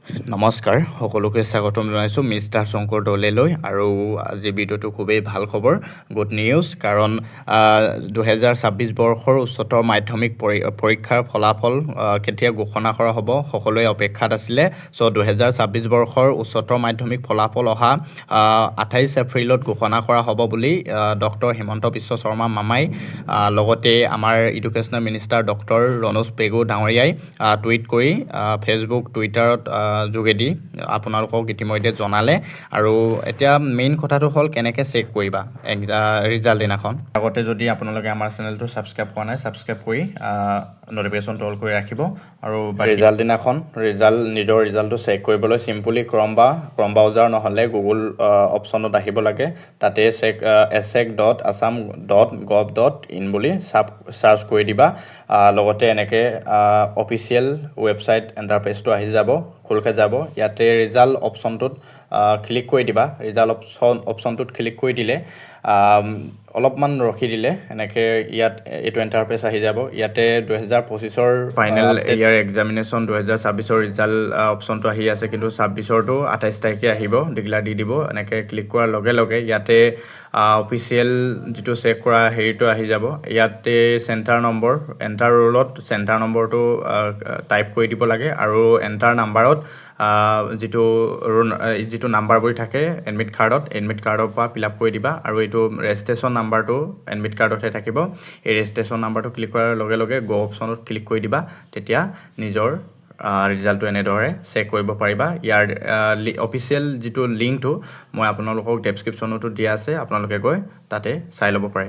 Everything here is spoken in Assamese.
নমস্কাৰ সকলোকে স্বাগতম জনাইছোঁ মিষ্টাৰ শংকৰ দলেলৈ আৰু আজি ভিডিঅ'টো খুবেই ভাল খবৰ গুড নিউজ কাৰণ 2026 বৰ্ষৰ উচ্চতৰ মাধ্যমিক পৰীক্ষাৰ ফলাফল কেতিয়া ঘোষণা কৰা হ'ব সকলোৱে অপেক্ষাত আছিলে চ' 2026 বৰ্ষৰ উচ্চতৰ মাধ্যমিক ফলাফল অহা 28 এপ্ৰিলত ঘোষণা কৰা হ'ব বুলি ডক্টৰ হিমন্ত বিশ্ব শৰ্মা মামাই লগতে আমাৰ educational minister doctor Ranoj Pegu ডাঙৰীয়াই টুইট কৰি ফেচবুক টুইটাৰত যোগেদি আপোনালোকক ইতিমধ্যে জনালে আৰু এতিয়া মেইন কথাটো হ'ল কেনেকৈ চেক কৰিবা ৰিজাল্ট দিনাখন আগতে যদি আপোনালোকে আমাৰ চেনেলটো ছাবস্ক্ৰাইব কৰা নাই ছাবস্ক্ৰাইব কৰি নটিফিকেশ্যন অল কৰি ৰাখিব আৰু ৰিজাল্ট দিনাখন নিজৰ ৰিজাল্টটো চেক কৰিবলৈ চিম্পলি ক্ৰম ব্ৰাউজাৰ নহ'লে গুগল অপশ্যনত আহিব লাগে তাতে check.assam.gov.in বুলি চাৰ্চ কৰি দিবা লগতে এনেকৈ অফিচিয়েল ৱেবছাইট ইণ্টাৰফেচটো আহি যাব খোলকৈ যাব ইয়াতে ৰিজাল্ট অপশ্যনটোত ক্লিক কৰি দিবা ৰিজাল্ট অপশ্যনটোত ক্লিক কৰি দিলে অলপমান ৰখি দিলে এনেকৈ ইয়াত এইটো ইণ্টাৰফেচ আহি যাব ইয়াতে 2025ৰ ফাইনেল ইয়াৰ এক্সামিনেশ্যন 2026ৰ ৰিজাল্ট অপশ্যনটো আহি আছে কিন্তু 26ৰটো 28 তাৰিখে আহিব ডিক্লেয়াৰ দি দিব এনেকৈ ক্লিক কৰাৰ লগে লগে ইয়াতে অফিচিয়েল যিটো চেক কৰা হেৰিটো আহি যাব ইয়াতে চেণ্টাৰ নম্বৰ এণ্টাৰ ৰোলত চেণ্টাৰ নম্বৰটো টাইপ কৰি দিব লাগে আৰু এণ্টাৰ নাম্বাৰত যিটো নাম্বাৰবোৰ থাকে এডমিট কাৰ্ডৰ পৰা ফিল আপ কৰি দিবা আৰু এইটো ৰেজিষ্ট্ৰেশ্যন নাম্বাৰটো এডমিট কাৰ্ডতহে থাকিব এই ৰেজিষ্ট্ৰেশ্যন নাম্বাৰটো ক্লিক কৰাৰ লগে লগে গ' অপশ্যনত ক্লিক কৰি দিবা তেতিয়া নিজৰ ৰিজাল্টটো এনেদৰে চেক কৰিব পাৰিবা ইয়াৰ অফিচিয়েল যিটো লিংকটো মই আপোনালোকক ডেছক্ৰিপশ্যনতো দিয়া আছে আপোনালোকে গৈ তাতে চাই ল'ব পাৰে